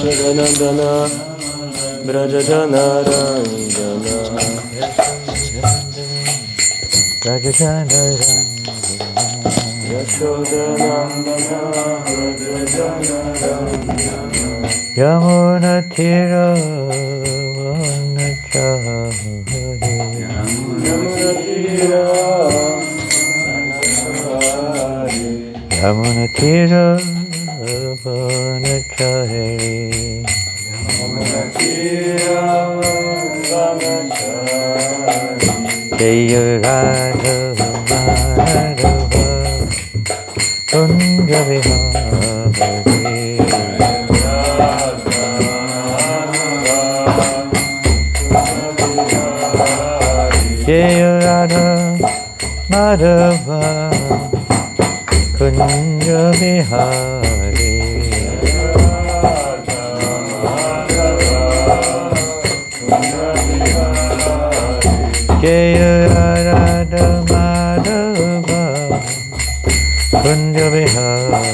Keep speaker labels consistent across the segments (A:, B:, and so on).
A: Sharanandana Brajajana Rangana Brajajana Yashodanandana Brajajana Rangana Yamuna Tira Vanachari Yamuna Tira Yamuna Tira Vanachari Jaya Radha Madhava Kunja Vihari Jaya Radha Madhava Kunja Vihari Jaya Radha Madhava Kunja Vihari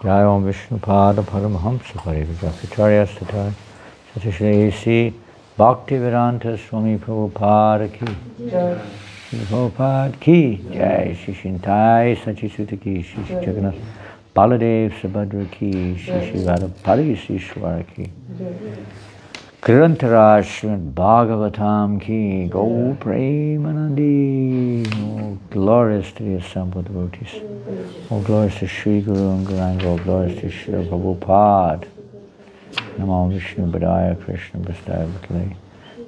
A: Jai Om Vishnupada Paramahamsa Parivajapacharya Satai Satishrei Sri Bhaktivedanta Swami Prabhupada Ki Shri Prabhupada Ki Jai Shri Shintai Sachisuta Ki Shri Jagannath Baladev Subhadra Ki Shri Shri Radha Parishishwara Ki Grantharaj Srimad Bhagavatam Ki Go Premanandi. Oh, glorious to the assembled devotees. Oh, glorious to Sri Guru and Gauranga. Oh, glorious to Sri Prabhupada. Namo Vishnu Padaya Krishna Prasthaya Bhakti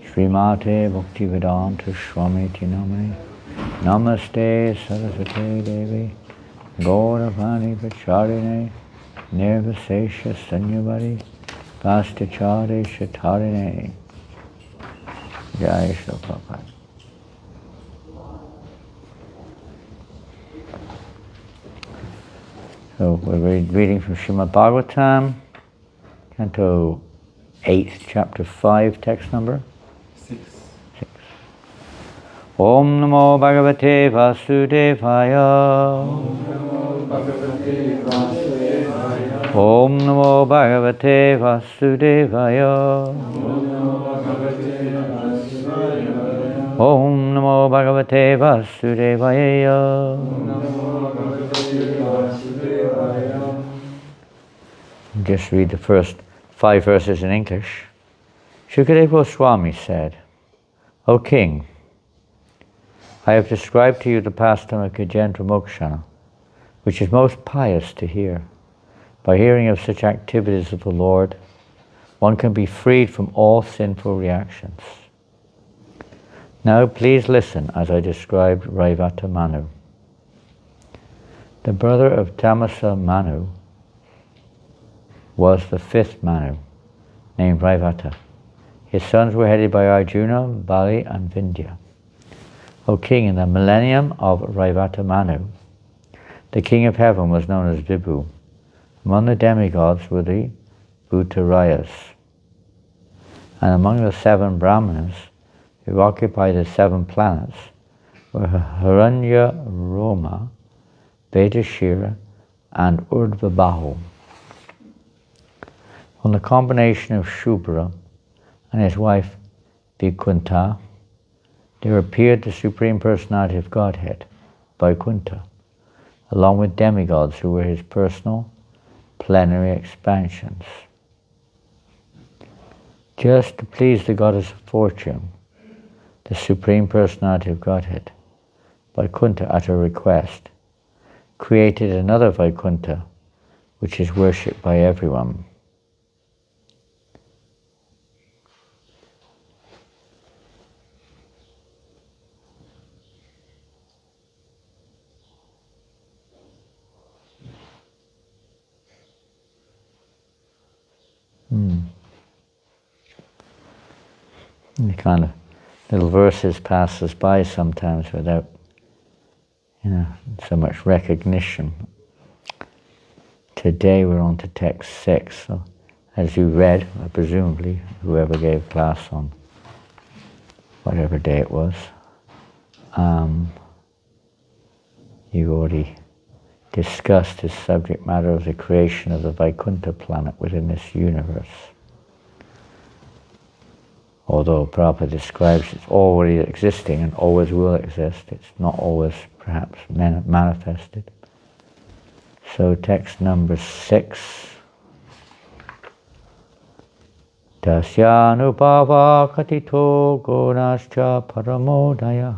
A: Srimate Bhakti Vedanta Swamiti Namani Namaste Saraswati Devi Gauravani Pacharine Nirvasesha Sanyavadi Pastachare Shatarine Jai Shri Prabhupada. So we're reading from Srimad Bhagavatam, Canto 8, Chapter 5, text number? 6. Om Namo Bhagavate Vasudevaya. Om Namo Bhagavate Vasudevaya. Om Namo Bhagavate Vasudevaya. Just read the first 5 verses in English. Shukadeva Goswami said, O King, I have described to you the pastime of Gajendra Mokshana, which is most pious to hear. By hearing of such activities of the Lord, one can be freed from all sinful reactions. Now please listen as I described Raivata Manu. The brother of Tamasa Manu was the 5th Manu, named Raivata. His sons were headed by Arjuna, Bali, and Vindhya. O King, in the millennium of Raivata Manu, the king of heaven was known as Vibhu. Among the demigods were the Bhuttarayas. And among the 7 Brahmanas who occupied the 7 planets were Hiranya Roma, Vedashira, and Urdhvabahu. From the combination of Shubhra and his wife Vaikuntha, there appeared the Supreme Personality of Godhead, Vaikuntha, along with demigods who were his personal plenary expansions. Just to please the goddess of fortune, the Supreme Personality of Godhead, Vaikuntha, at her request, created another Vaikuntha, which is worshipped by everyone. The kind of little verses pass us by sometimes without, so much recognition. Today we're on to text 6. So as you read, presumably, whoever gave class on whatever day it was, you already discussed the subject matter of the creation of the Vaikuntha planet within this universe. Although Prabhupada describes it's already existing and always will exist, it's not always perhaps manifested. So text number 6. Tasyanubhava katito gunascha paramodaya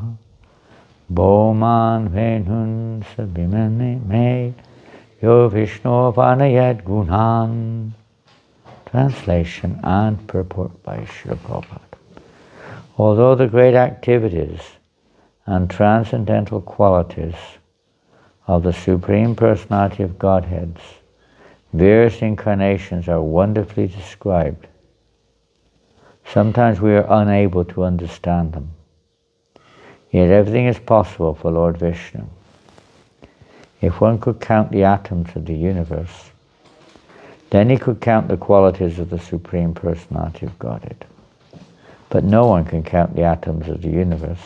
A: Bhoman venhun sabhimane me yo Vishnu vanayad gunhan. Translation and purport by Srila Prabhupada. Although the great activities and transcendental qualities of the Supreme Personality of Godhead's various incarnations are wonderfully described, sometimes we are unable to understand them. Yet everything is possible for Lord Vishnu. If one could count the atoms of the universe, then he could count the qualities of the Supreme Personality of Godhead. But no one can count the atoms of the universe,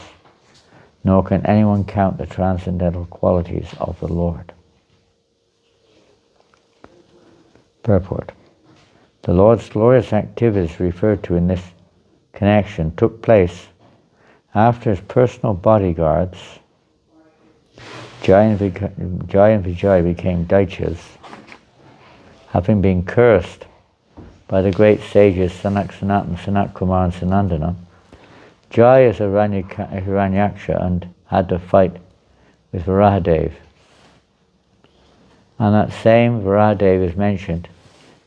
A: nor can anyone count the transcendental qualities of the Lord. Purport. The Lord's glorious activities referred to in this connection took place after his personal bodyguards, Jai and Vijay, became Daityas, having been cursed by the great sages Sanak Sanatan, Sanat Kumar and Sanandana. Jai is Hiranyaksha and had to fight with Varahadev. And that same Varahadev is mentioned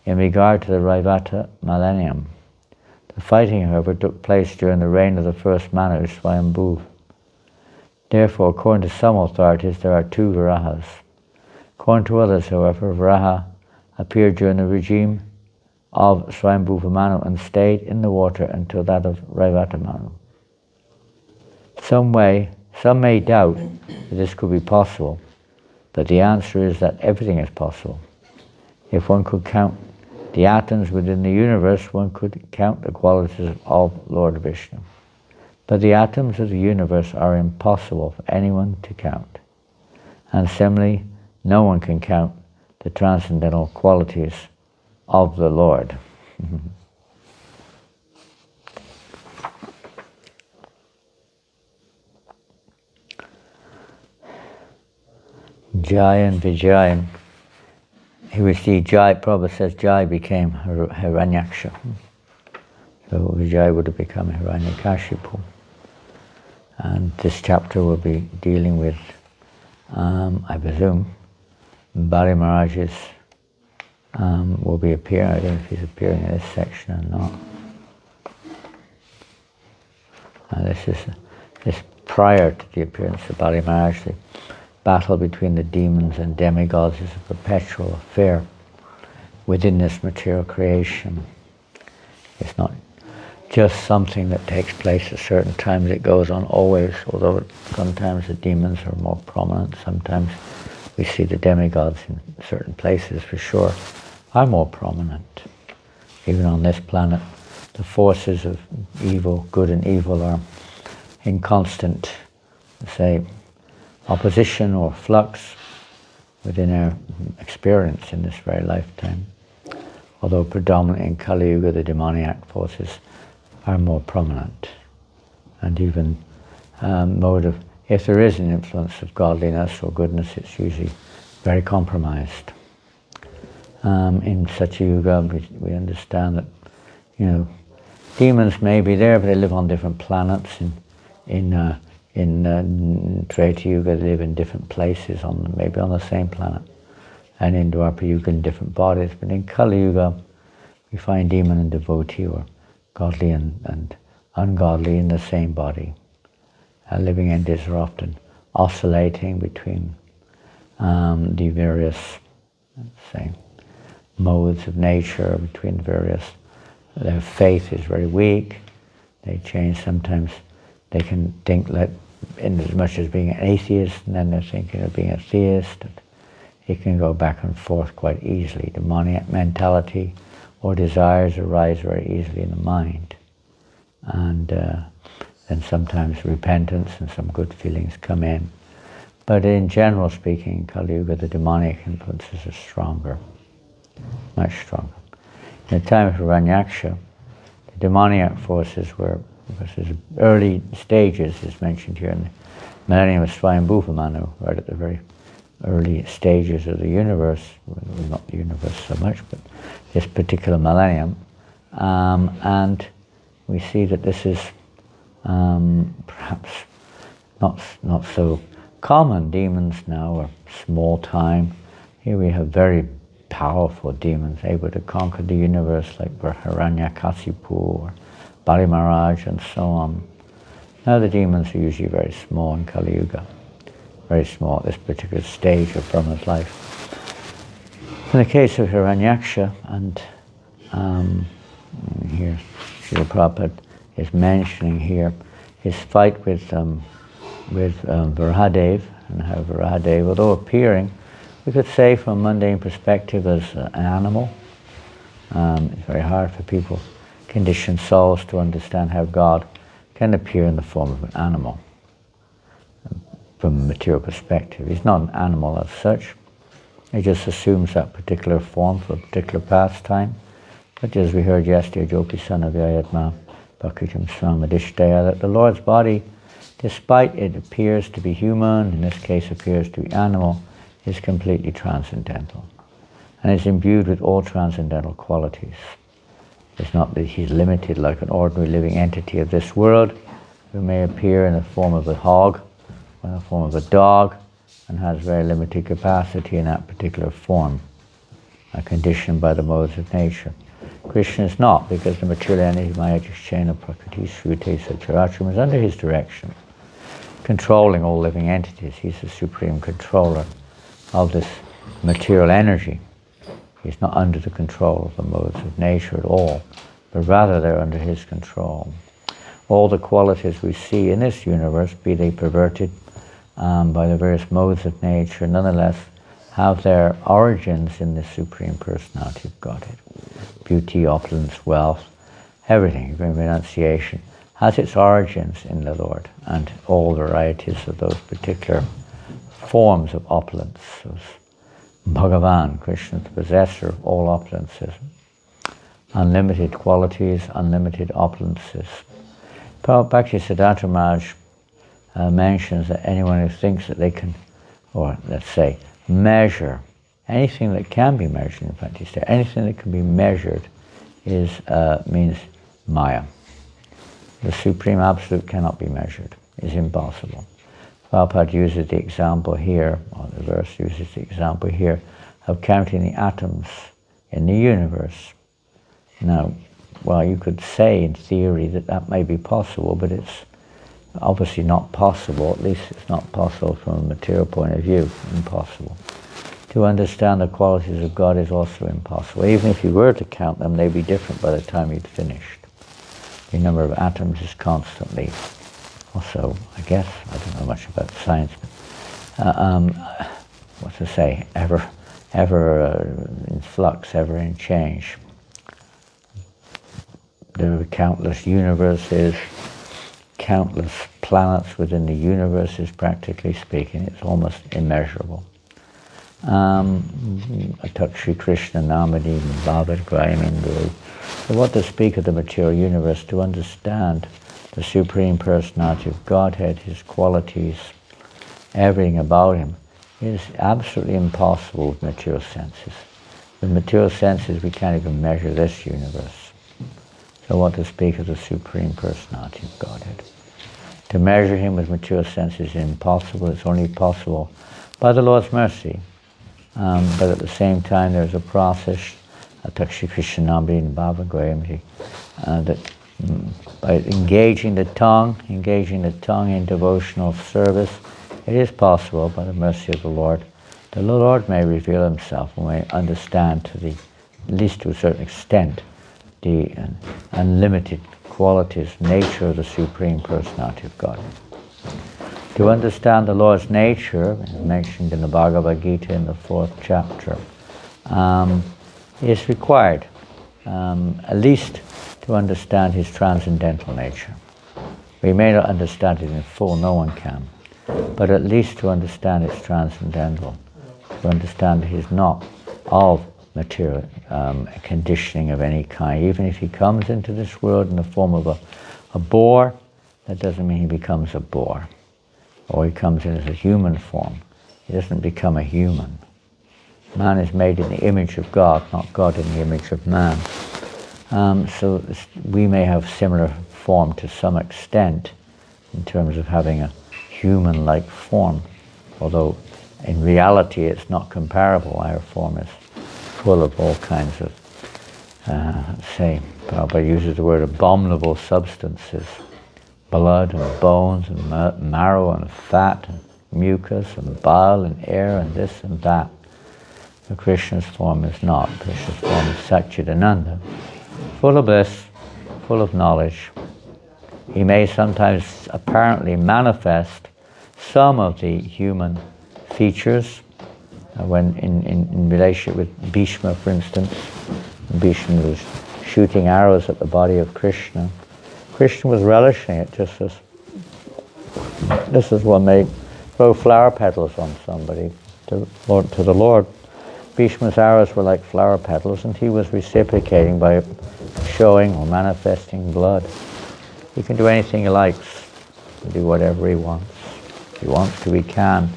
A: in regard to the Raivata millennium. The fighting, however, took place during the reign of the first Manu, Swayambhuva. Therefore, according to some authorities, there are 2 Varahas. According to others, however, Varaha appeared during the regime of Swayambhuva Manu and stayed in the water until that of Raivata Manu. Some may doubt that this could be possible, but the answer is that everything is possible. If one could count the atoms within the universe, one could count the qualities of Lord Vishnu. But the atoms of the universe are impossible for anyone to count. And similarly, no one can count the transcendental qualities of the Lord. Jai and Vijay. Here we see Jai, Prabhupada says Jai became Hiranyaksha. So Vijay would have become Hiranyakashipu. And this chapter will be dealing with, I presume, Bali Maharaj's will be appearing. I don't know if he's appearing in this section or not. This prior to the appearance of Bali Maharaj. The battle between the demons and demigods is a perpetual affair within this material creation. It's not just something that takes place at certain times. It goes on always, although sometimes the demons are more prominent. Sometimes we see the demigods in certain places, for sure, are more prominent. Even on this planet, the forces of evil, good and evil, are in constant, say, opposition or flux within our experience in this very lifetime. Although predominantly in Kali Yuga, the demoniac forces are more prominent. And even if there is an influence of godliness or goodness, it's usually very compromised. In such a yuga, we understand that, demons may be there, but they live on different planets. In Treta Yuga, they live in different places, maybe on the same planet, and in Dwapara Yuga in different bodies. But in Kali Yuga, we find demon and devotee, or godly and ungodly, in the same body. Living entities are often oscillating between the various, say, modes of nature, between various. Their faith is very weak. They change. Sometimes they can think like in as much as being an atheist, and then they're thinking of being a theist. And it can go back and forth quite easily. Demoniac mentality or desires arise very easily in the mind. And then sometimes repentance and some good feelings come in. But in general speaking, in Kali Yuga, the demonic influences are stronger, much stronger. In the time of Hiranyaksha, the demoniac forces were, because his early stages is mentioned here in the millennium of Swayambhuva Manu, right at the very early stages of the universe, well, not the universe so much, but this particular millennium. And we see that this is perhaps not so common. Demons now are small time. Here we have very powerful demons able to conquer the universe, like Hiranyakasipu or Bali Maharaj and so on. Now the demons are usually very small in Kali Yuga, very small at this particular stage of Brahma's life. In the case of Hiranyaksha, and here Srila Prabhupada is mentioning here his fight with Varahadev, and how Varahadev, although appearing, we could say from a mundane perspective, as an animal. It's very hard for people, conditioned souls, to understand how God can appear in the form of an animal. From a material perspective, he's not an animal as such. He just assumes that particular form for a particular pastime. But as we heard yesterday, Jopisana Vyayatma Bhakutam Swamadishtaya, that the Lord's body, despite it appears to be human, in this case appears to be animal, is completely transcendental. And is imbued with all transcendental qualities. It's not that he's limited like an ordinary living entity of this world, who may appear in the form of a hog, or in the form of a dog, and has very limited capacity in that particular form, conditioned by the modes of nature. Krishna is not, because the material energy Maya Chaina Prakriti Shrute Satcharatram is under his direction, controlling all living entities. He's the supreme controller of this material energy. He's not under the control of the modes of nature at all, but rather they're under his control. All the qualities we see in this universe, be they perverted by the various modes of nature, nonetheless have their origins in the Supreme Personality of Godhead. Beauty, opulence, wealth, everything, even renunciation, has its origins in the Lord, and all varieties of those particular forms of opulence. Bhagavan, Krishna, the possessor of all opulences, unlimited qualities, unlimited opulences. Bhakti Siddhartha Maharaj mentions that anyone who thinks that they can, or let's say, measure anything that can be measured, in fact he said, anything that can be measured means Maya. The Supreme Absolute cannot be measured, is impossible. Prabhupada uses the example here, or the verse uses the example here, of counting the atoms in the universe. Now, well, you could say in theory that that may be possible, but it's obviously not possible, at least it's not possible from a material point of view, impossible. To understand the qualities of God is also impossible. Even if you were to count them, they'd be different by the time you'd finished. The number of atoms is constantly, also, I guess, I don't know much about science, but what to say, ever in flux, ever in change. There are countless universes, countless planets within the universes, practically speaking. It's almost immeasurable. Atak Shri Krishna Namadi Bhavat Grayamindu. So what to speak of the material universe, to understand the Supreme Personality of Godhead, his qualities, everything about him, is absolutely impossible with material senses. With material senses we can't even measure this universe. So what to speak of the Supreme Personality of Godhead? To measure him with material senses is impossible. It's only possible by the Lord's mercy. But at the same time there's a process, Atakshi Krishnamri Bhavagoyamji, that by engaging the tongue in devotional service, it is possible by the mercy of the Lord may reveal himself and may understand at least to a certain extent, the unlimited qualities, nature of the Supreme Personality of God. To understand the Lord's nature, mentioned in the Bhagavad Gita in the 4th chapter, is required, at least to understand his transcendental nature. We may not understand it in full, no one can, but at least to understand its transcendental, to understand that he's not of material conditioning of any kind. Even if he comes into this world in the form of a boar, that doesn't mean he becomes a boar. Or he comes in as a human form. He doesn't become a human. Man is made in the image of God, not God in the image of man. So we may have similar form to some extent in terms of having a human-like form, although in reality it's not comparable. Our form is full of all kinds of, Prabhupada uses the word abominable substances, blood and bones and marrow and fat and mucus and bile and air and this and that. The Krishna's form is not. Krishna's form is Satchidananda, full of bliss, full of knowledge. He may sometimes apparently manifest some of the human features when in relationship with Bhishma, for instance. Bhishma was shooting arrows at the body of Krishna. Krishna was relishing it, just as one may throw flower petals on somebody to the Lord. Bhishma's arrows were like flower petals, and he was reciprocating by showing or manifesting blood. He can do anything he likes, do whatever he wants. If he wants to, he can.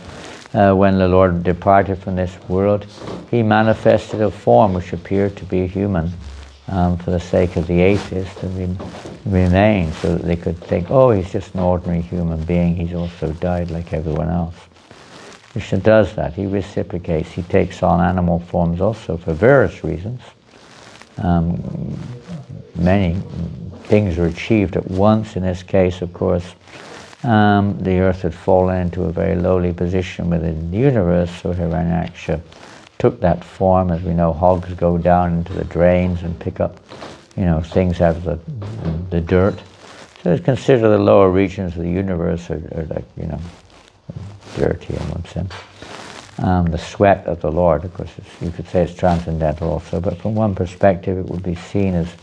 A: When the Lord departed from this world, he manifested a form which appeared to be human, for the sake of the atheists to remain, so that they could think, oh, he's just an ordinary human being, he's also died like everyone else. Krishna does that, he reciprocates, he takes on animal forms also for various reasons. Many things are achieved at once. In this case, of course, the earth had fallen into a very lowly position within the universe, so Hiranyaksha took that form. As we know, hogs go down into the drains and pick up, things out of the dirt. So it's considered the lower regions of the universe are like, dirty in one sense. The sweat of the Lord, of course, you could say it's transcendental also, but from one perspective it would be seen as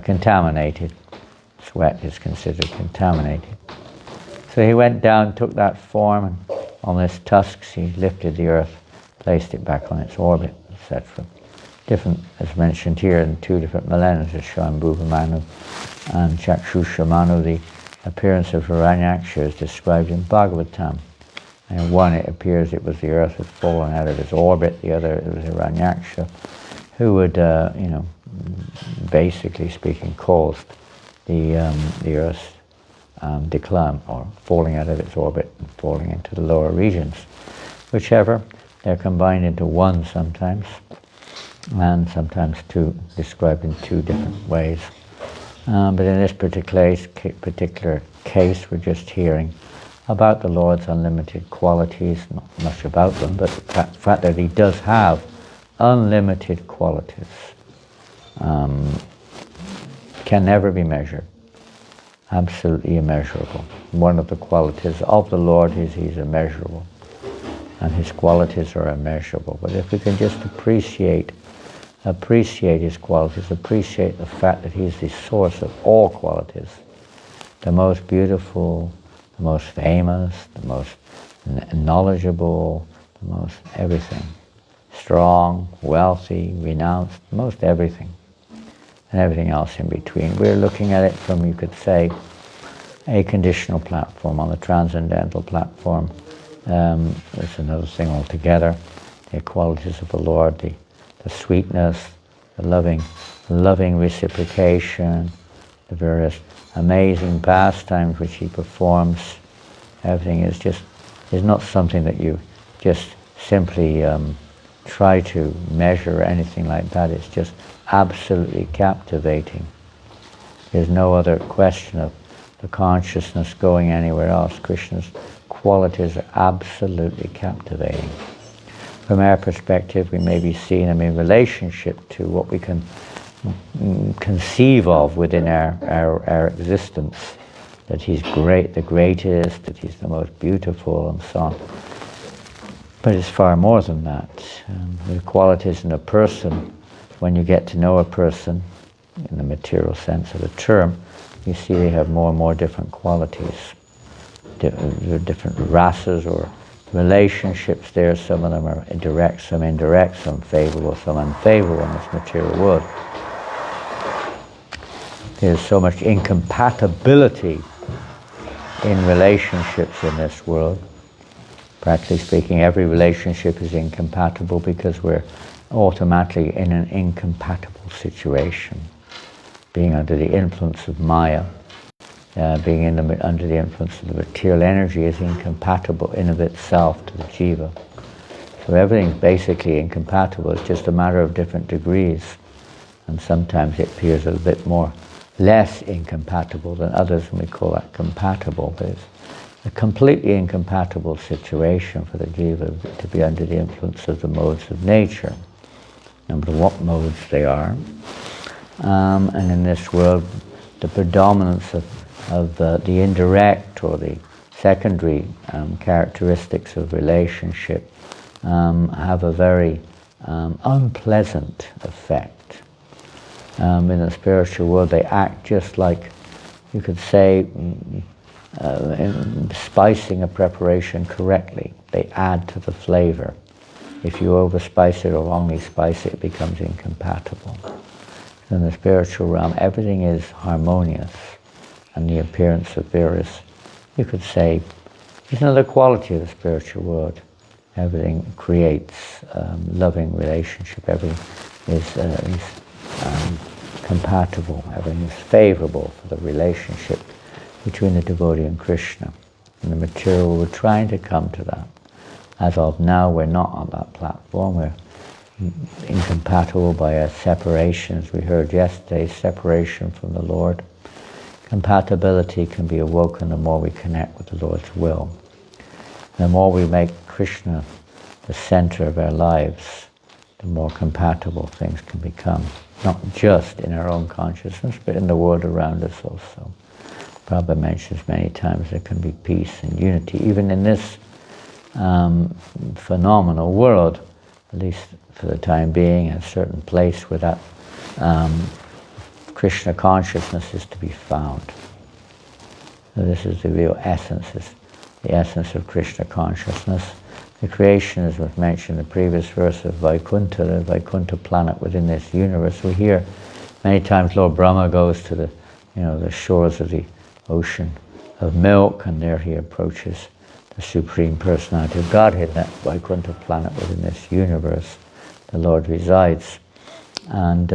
A: contaminated. Sweat is considered contaminated. So he went down, took that form, and on his tusks he lifted the earth, placed it back on its orbit, etc. Different, as mentioned here, in 2 different millenniums, Shambhuva Manu and Chakshusha Manu. The appearance of Hiranyaksha is described in Bhagavatam. And one, it appears it was the earth had fallen out of its orbit. The other, it was Hiranyaksha, who would, basically speaking, caused the earth's decline, or falling out of its orbit and falling into the lower regions. Whichever, they're combined into one sometimes, and sometimes two, described in 2 different ways. But in this particular case, we're just hearing about the Lord's unlimited qualities, not much about them, but the fact that he does have unlimited qualities can never be measured. Absolutely immeasurable. One of the qualities of the Lord is he's immeasurable, and his qualities are immeasurable. But if we can just appreciate his qualities, appreciate the fact that he's the source of all qualities, the most beautiful, the most famous, the most knowledgeable, the most everything, strong, wealthy, renounced, most everything, and everything else in between. We're looking at it from, you could say, a conditional platform. On the transcendental platform, there's another thing altogether. The qualities of the Lord, the sweetness, the loving reciprocation, the various amazing pastimes which he performs. Everything is not something that you just simply try to measure or anything like that. It's just absolutely captivating. There's no other question of the consciousness going anywhere else. Krishna's qualities are absolutely captivating. From our perspective, we may be seeing them in relationship to what we can conceive of within our existence, that he's great, the greatest, that he's the most beautiful, and so on. But it's far more than that. The qualities in a person, when you get to know a person, in the material sense of the term, you see they have more and more different qualities. There are different races or relationships there. Some of them are direct, some indirect, some favorable, some unfavorable in this material world. There's so much incompatibility in relationships in this world. Practically speaking, every relationship is incompatible because we're automatically in an incompatible situation. Being under the influence of Maya, being under the influence of the material energy is incompatible in of itself to the jiva. So everything's basically incompatible. It's just a matter of different degrees. And sometimes it appears a little bit less incompatible than others, and we call that compatible. But it's a completely incompatible situation for the jiva to be under the influence of the modes of nature, no matter what modes they are. And in this world, the predominance of the indirect or the secondary characteristics of relationship have a very unpleasant effect. In the spiritual world, they act just like, you could say, in spicing a preparation correctly. They add to the flavor. If you overspice it or wrongly spice it, it becomes incompatible. So in the spiritual realm, everything is harmonious, and the appearance of various, you could say, is another quality of the spiritual world. Everything creates loving relationship. Everything is compatible. Everything is favorable for the relationship between the devotee and Krishna. In the material, we're trying to come to that. As of now, we're not on that platform. We're incompatible by a separation, as we heard yesterday, separation from the Lord. Compatibility can be awoken the more we connect with the Lord's will. The more we make Krishna the center of our lives, the more compatible things can become. Not just in our own consciousness, but in the world around us also. Prabhupada mentions many times there can be peace and unity, even in this phenomenal world, at least for the time being, a certain place where that Krishna consciousness is to be found. So this is the real essence, is the essence of Krishna consciousness. The creation, as was mentioned in the previous verse of Vaikuntha, the Vaikuntha planet within this universe. We hear many times Lord Brahma goes to the shores of the ocean of milk, and there he approaches the Supreme Personality of Godhead, that Vaikuntha planet within this universe. The Lord resides. And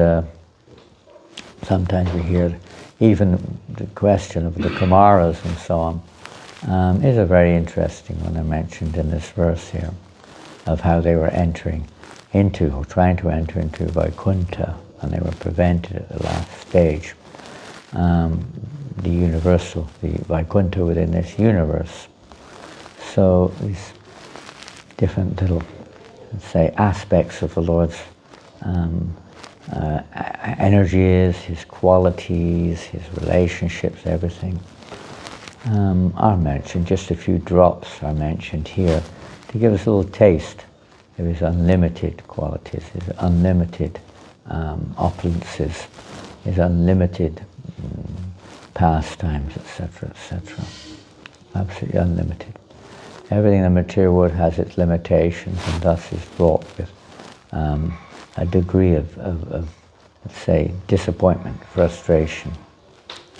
A: sometimes we hear even the question of the Kumaras and so on. Is a very interesting one. I mentioned in this verse here, of how they were entering into, or trying to enter into Vaikuntha, and they were prevented at the last stage. The universal, the Vaikuntha within this universe. So these different little, let's say, aspects of the Lord's energies, his qualities, his relationships, everything, are mentioned. Just a few drops are mentioned here to give us a little taste of his unlimited qualities, his unlimited opulences, his unlimited pastimes, etc., etc. Absolutely unlimited. Everything in the material world has its limitations, and thus is fraught with a degree of, let's say, disappointment, frustration,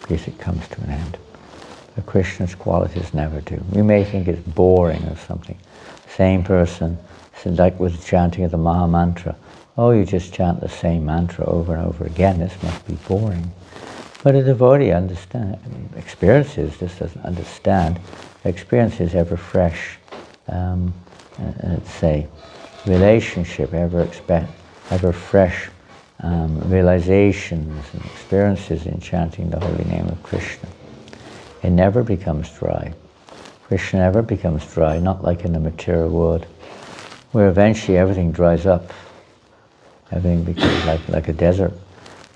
A: because it comes to an end. But Krishna's qualities never do. We may think it's boring or something. Same person, like with the chanting of the Maha Mantra. Oh, you just chant the same mantra over and over again. This must be boring. But a devotee experiences, this doesn't understand. Experiences ever fresh, let's say, relationship, ever fresh realizations and experiences in chanting the holy name of Krishna. It never becomes dry. Krishna never becomes dry, not like in the material world, where eventually everything dries up. Everything becomes like a desert.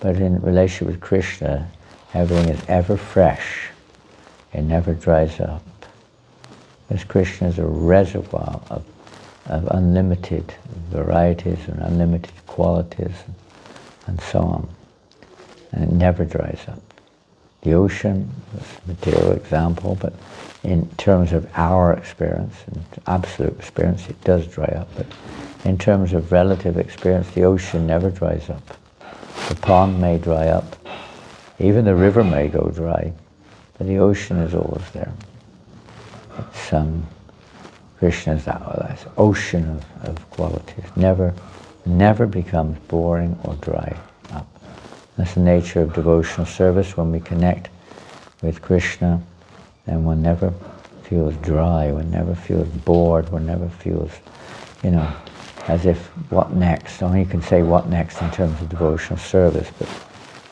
A: But in relation with Krishna, everything is ever fresh. It never dries up. Because Krishna is a reservoir of unlimited varieties and unlimited qualities and so on. And it never dries up. The ocean is a material example, but in terms of our experience, and absolute experience, it does dry up. But in terms of relative experience, the ocean never dries up. The pond may dry up, even the river may go dry, but the ocean is always there. It's, Krishna is that ocean of qualities, never becomes boring or dry up. That's the nature of devotional service. When we connect with Krishna, then one never feels dry, one never feels bored, one never feels, as if, what next? Only you can say what next in terms of devotional service, but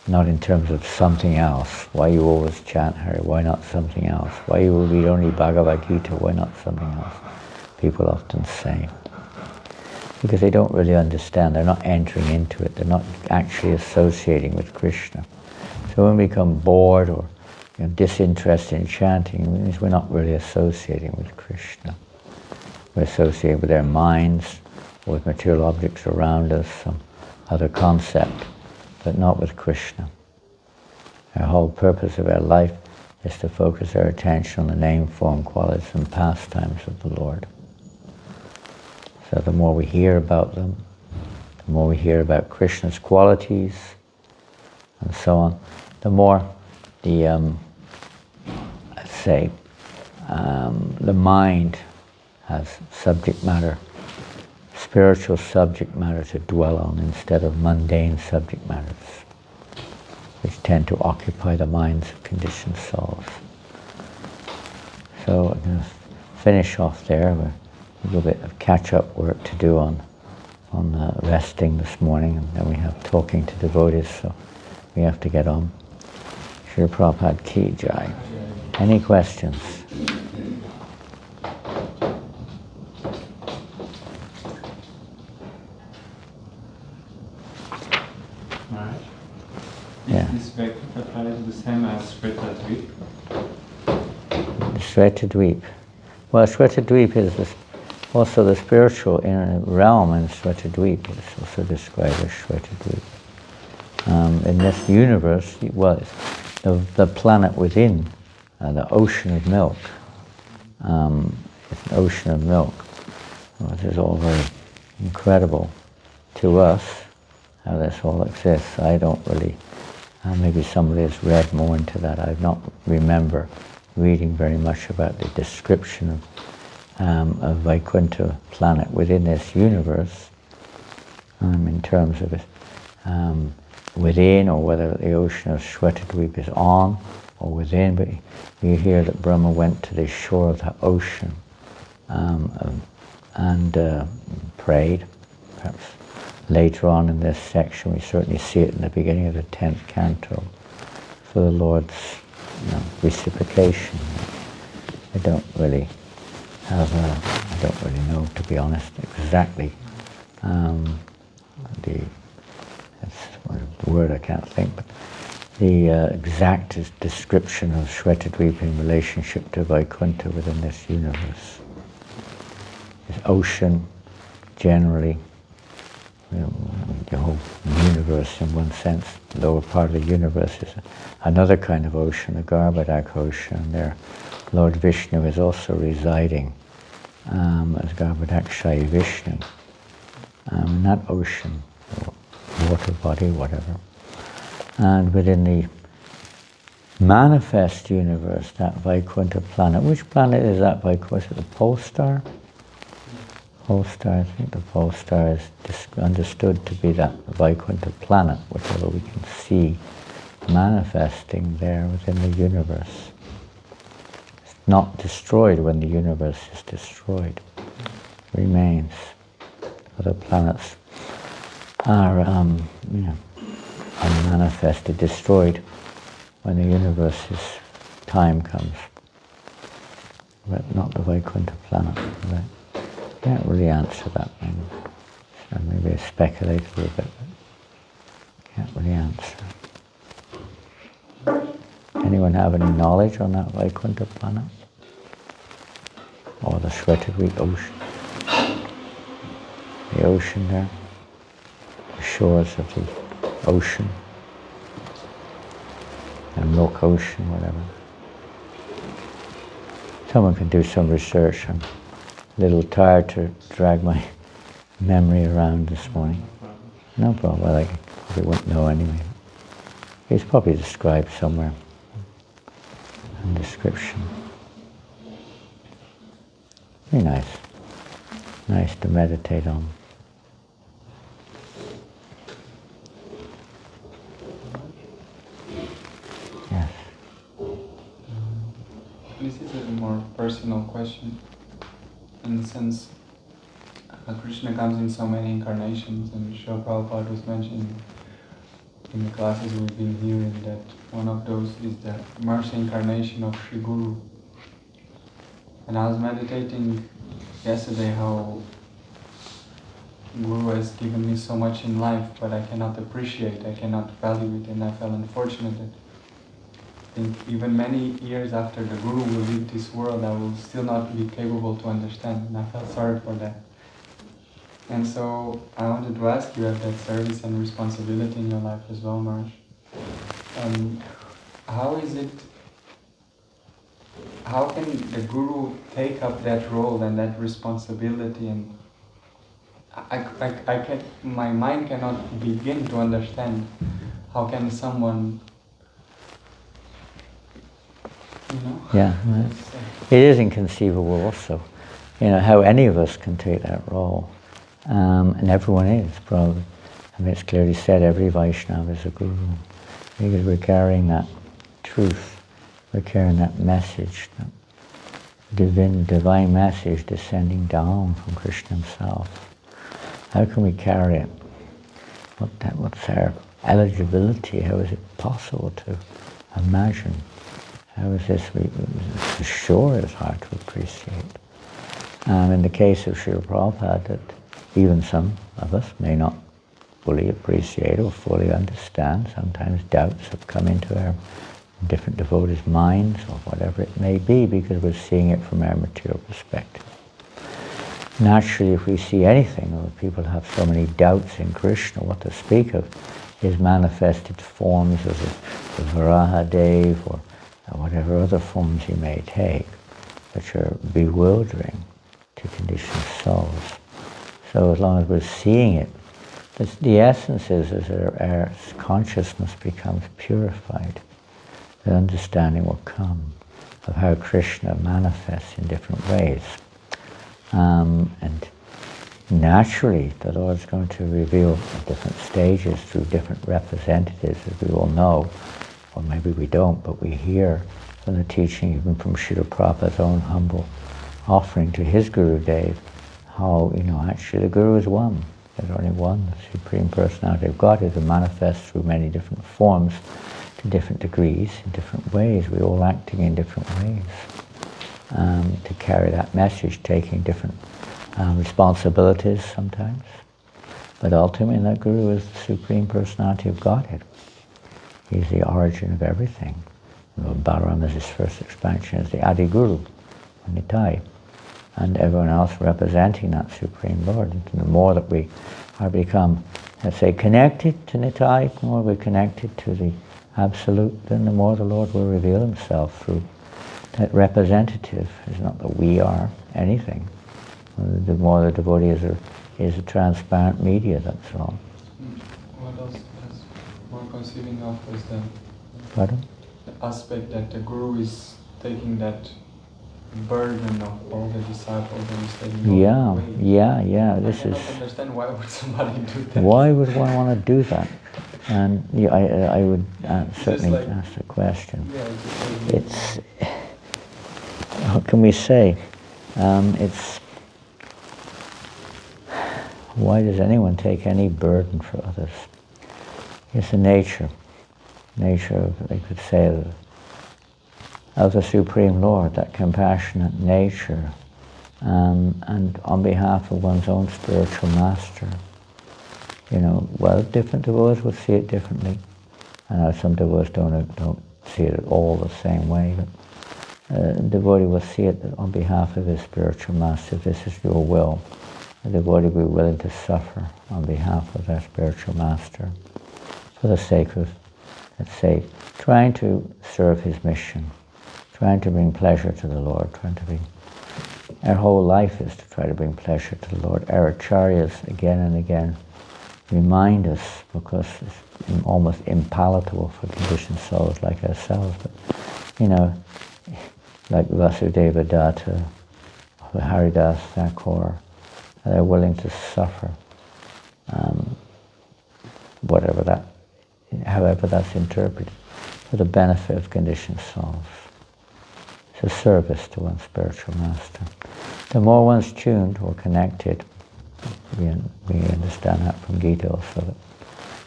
A: not in terms of something else. Why you always chant Hare? Why not something else? Why you read only Bhagavad Gita? Why not something else? People often say. Because they don't really understand. They're not entering into it. They're not actually associating with Krishna. So when we become bored or disinterested in chanting, it means we're not really associating with Krishna. We're associated with their minds, or with material objects around us, some other concept, but not with Krishna. Our whole purpose of our life is to focus our attention on the name, form, qualities, and pastimes of the Lord. So the more we hear about them, the more we hear about Krishna's qualities, and so on, the more the, the mind has subject matter, spiritual subject matter to dwell on instead of mundane subject matters, which tend to occupy the minds of conditioned souls. So I'm going to finish off there. We're a little bit of catch-up work to do on resting this morning, and then we have talking to devotees, so we have to get on. Srila Prabhupada Ki Jai. Any questions?
B: Yeah. Is Vaikuntha Paris the same as Shvetadvip?
A: Shvetadvip. Well, Shvetadvip is also the spiritual realm in Shvetadvip. It's also described as Shvetadvip. In this universe, well, it's the planet within, the ocean of milk. It's an ocean of milk, which is all very incredible to us, how this all exists. I don't really, maybe somebody has read more into that. I don't remember reading very much about the description of Vaikuntha planet within this universe, in terms of it within, or whether the ocean of Shvetadvip is on or within, but you hear that Brahma went to the shore of the ocean and prayed. Perhaps later on in this section we certainly see it in the beginning of the 10th canto for the Lord's reciprocation. I don't really know, to be honest, exactly the word I can't think, but the exact description of Shvetadvip in relationship to Vaikuntha within this universe. This ocean, generally, the whole universe in one sense, the lower part of the universe is another kind of ocean, the Garbhodak ocean. There, Lord Vishnu is also residing as Garbhodakshayi Vishnu in that ocean, or water body, whatever. And within the manifest universe, that Vaikuntha planet, which planet is that Vaikuntha? Is it the pole star? Pole star, I think the pole star is understood to be that Vaikuntha planet, whatever we can see manifesting there within the universe. It's not destroyed when the universe is destroyed. It remains. Other planets are unmanifested, destroyed when the universe's time comes. But not the Vaikuntha planet. Right? Can't really answer that. Maybe I speculate a little bit. But Can't really answer. Anyone have any knowledge on that Vaikuntha planet? Or the Shvetagri ocean? The ocean there? The shores of the ocean? The milk ocean, whatever. Someone can do some research. I'm a little tired to drag my memory around this morning. No problem. Well, I probably wouldn't know anyway. It's probably described somewhere in description. Very nice. Nice to meditate on. Yes.
B: This is a more personal question. In the sense, Krishna comes in so many incarnations, and Srila Prabhupada was mentioning in the classes we've been hearing that one of those is the mercy incarnation of Sri Guru. And I was meditating yesterday how Guru has given me so much in life, but I cannot appreciate, I cannot value it, and I felt unfortunate that I think even many years after the Guru will leave this world, I will still not be capable to understand, and I felt sorry for that. And so I wanted to ask you, have that service and responsibility in your life as well, Maharaj. How can the Guru take up that role and that responsibility? And my mind cannot begin to understand how can someone,
A: Yeah, it is inconceivable also, how any of us can take that role. And everyone is, probably. I mean, it's clearly said every Vaishnava is a Guru. Because we're carrying that truth, we're carrying that message, that divine message descending down from Krishna himself. How can we carry it? What's our eligibility? How is it possible to imagine? How is this? For sure it's hard to appreciate. In the case of Srila Prabhupada, that even some of us may not fully appreciate or fully understand. Sometimes doubts have come into our different devotees' minds or whatever it may be because we're seeing it from our material perspective. Naturally, if we see anything, or people have so many doubts in Krishna, what to speak of his manifested forms as the Varaha Dev or whatever other forms he may take, which are bewildering to conditioned souls. So as long as we're seeing it, the essence is as our consciousness becomes purified, the understanding will come of how Krishna manifests in different ways. And naturally, the Lord's going to reveal at different stages through different representatives, as we all know, or maybe we don't, but we hear from the teaching, even from Srila Prabhupada's own humble offering to his Guru Dev, how, actually the Guru is one. There's only one, the Supreme Personality of Godhead, who manifests through many different forms, to different degrees, in different ways. We're all acting in different ways to carry that message, taking different responsibilities sometimes. But ultimately, that Guru is the Supreme Personality of Godhead. He's the origin of everything. Balaram is his first expansion as the Adi Guru, Nitai, and everyone else representing that Supreme Lord. And the more that we are become, let's say, connected to Nitai, the more we're connected to the Absolute, then the more the Lord will reveal himself through that representative. It's not that we are anything. The more the devotee is a transparent media, that's all.
B: What else is more conceiving of is the aspect that the Guru is taking that burden of all the disciples and is taking
A: Yeah. This is.
B: I don't understand why would somebody do that.
A: Why would one want to do that? And I would certainly ask the question. It's, how can we say? It's, why does anyone take any burden for others? It's the nature of, they could say, of the Supreme Lord, that compassionate nature, and on behalf of one's own spiritual master, Well, different devotees will see it differently. I know some devotees don't see it at all the same way, but a devotee will see it on behalf of his spiritual master. If this is your will, a devotee will be willing to suffer on behalf of their spiritual master for the sake of, let's say, trying to serve his mission, trying to bring pleasure to the Lord, our whole life is to try to bring pleasure to the Lord. Our acharyas again and again remind us, because it's almost impalatable for conditioned souls like ourselves, but like Vasudeva Datta, Haridas Thakur, they're willing to suffer, however that's interpreted, for the benefit of conditioned souls. It's a service to one's spiritual master. The more one's tuned or connected, we understand that from Gita also, that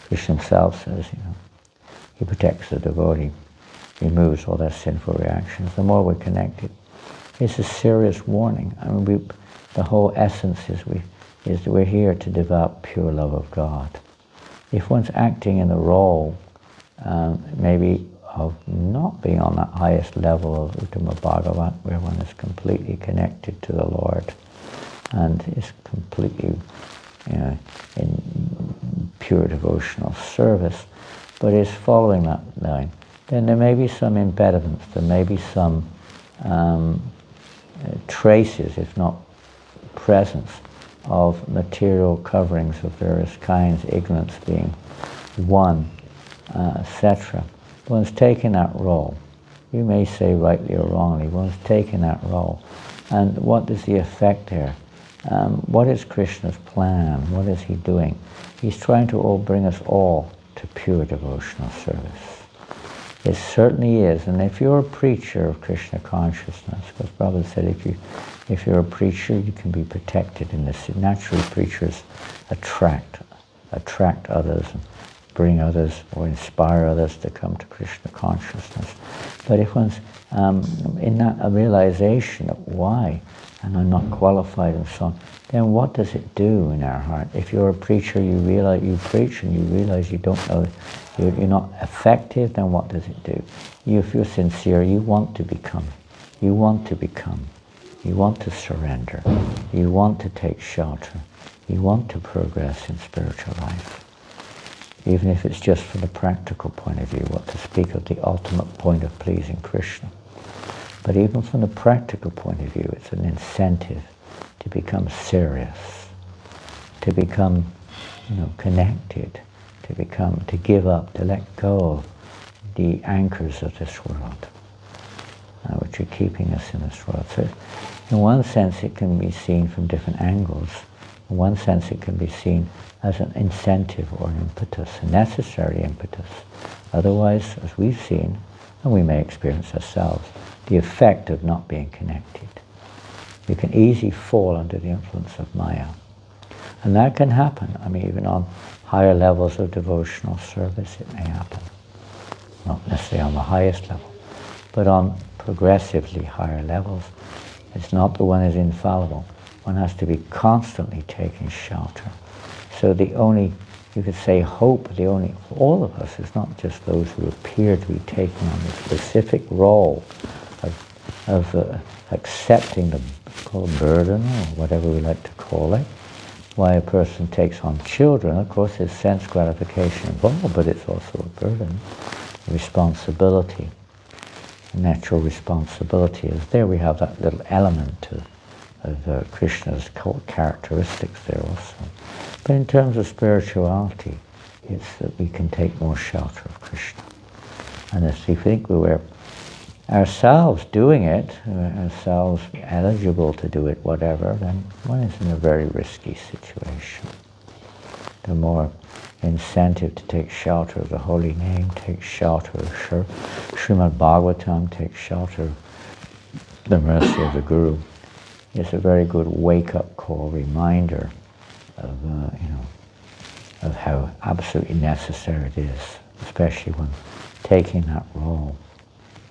A: Krishna himself says, he protects the devotee, removes all their sinful reactions. The more we're connected, it's a serious warning. I mean, the whole essence is that we're here to develop pure love of God. If one's acting in the role, maybe of not being on that highest level of Uttama Bhagavat, where one is completely connected to the Lord and is completely in pure devotional service, but is following that line, then there may be some impediments, there may be some traces, if not presence, of material coverings of various kinds, ignorance being one, etc. One's taken that role. You may say rightly or wrongly, one's taken that role. And what is the effect there? What is Krishna's plan? What is he doing? He's trying to bring us all to pure devotional service. It certainly is. And if you're a preacher of Krishna consciousness, because Prabhupada said if you're a preacher, you can be protected in this. Naturally, preachers attract others, and bring others or inspire others to come to Krishna consciousness. But if one's in that realization of why, and I'm not qualified and so on, then what does it do in our heart? If you're a preacher, you realize you preach and you realize you don't know, you're not effective, then what does it do? If you're sincere, you want to become, you want to surrender, you want to take shelter, you want to progress in spiritual life. Even if it's just from the practical point of view, what to speak of the ultimate point of pleasing Krishna. But even from the practical point of view, it's an incentive to become serious, to become, connected, to give up, to let go of the anchors of this world, which are keeping us in this world. So in one sense it can be seen from different angles. In one sense it can be seen as an incentive or an impetus, a necessary impetus. Otherwise, as we've seen, and we may experience ourselves, the effect of not being connected. You can easily fall under the influence of Maya. And that can happen. I mean, even on higher levels of devotional service, it may happen. Not necessarily on the highest level, but on progressively higher levels. It's not that one is infallible. One has to be constantly taking shelter. So the only, you could say, hope, for all of us, is not just those who appear to be taking on the specific role of accepting the burden, or whatever we like to call it. Why a person takes on children, of course, there's sense gratification involved, but it's also a burden, responsibility. Natural responsibility is there. We have that little element of Krishna's characteristics there also. But in terms of spirituality, it's that we can take more shelter of Krishna. And if we think we were ourselves doing it, ourselves eligible to do it, whatever, then one is in a very risky situation. The more incentive to take shelter of the holy name, take shelter of Srimad Bhagavatam, take shelter of the mercy of the Guru, is a very good wake-up call reminder of how absolutely necessary it is, especially when taking that role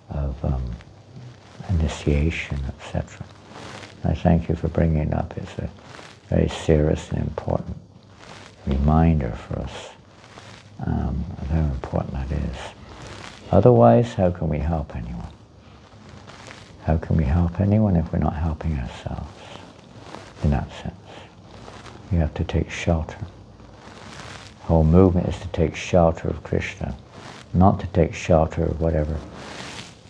A: of initiation, etc. I thank you for bringing it up. It's a very serious and important reminder for us of how important that is. Otherwise, how can we help anyone? How can we help anyone if we're not helping ourselves? In that sense, you have to take shelter. The whole movement is to take shelter of Krishna, not to take shelter of whatever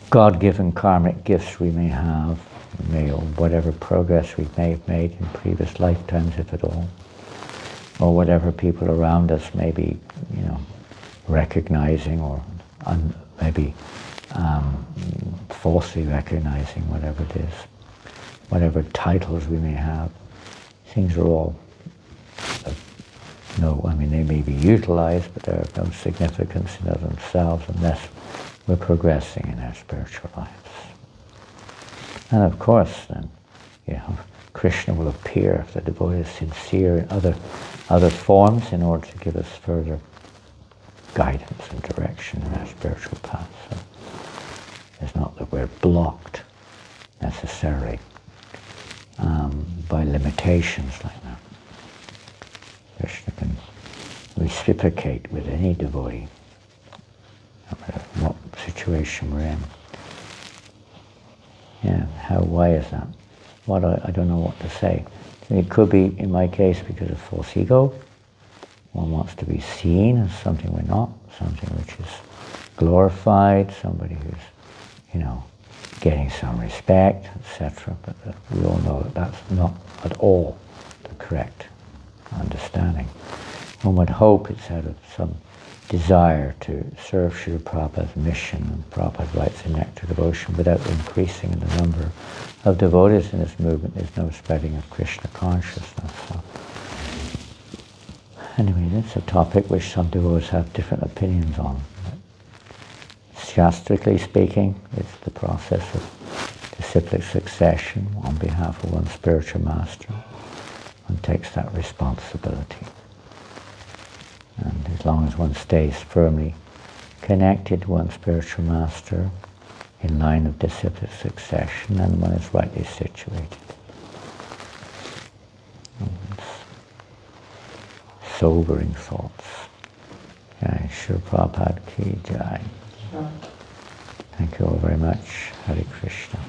A: God-given karmic gifts we may have, or whatever progress we may have made in previous lifetimes, if at all, or whatever people around us may be, recognizing, or maybe falsely recognizing, whatever it is, whatever titles we may have. Things are all, they may be utilized, but they're of no significance in of themselves unless we're progressing in our spiritual lives. And of course, then, Krishna will appear if the devotee is sincere in other forms in order to give us further guidance and direction in our spiritual path. So it's not that we're blocked necessarily by limitations like that. Krishna can reciprocate with any devotee, no matter what situation we're in. Why is that? I don't know what to say. It could be, in my case, because of false ego. One wants to be seen as something we're not, something which is glorified, somebody who's, getting some respect, etc. But we all know that that's not at all the correct understanding. One would hope it's out of some desire to serve Srila Prabhupada's mission, and Prabhupada writes in Nectar Devotion, without increasing in the number of devotees in this movement, there's no spreading of Krishna consciousness. So, anyway, that's a topic which some devotees have different opinions on. Shastrically speaking, it's the process of disciplic succession on behalf of one's spiritual master. One takes that responsibility. And as long as one stays firmly connected to one's spiritual master, in line of disciplic succession, then one is rightly situated. Sobering thoughts. Jai Shri Prabhupada ki jai. Thank you all very much. Hare Krishna.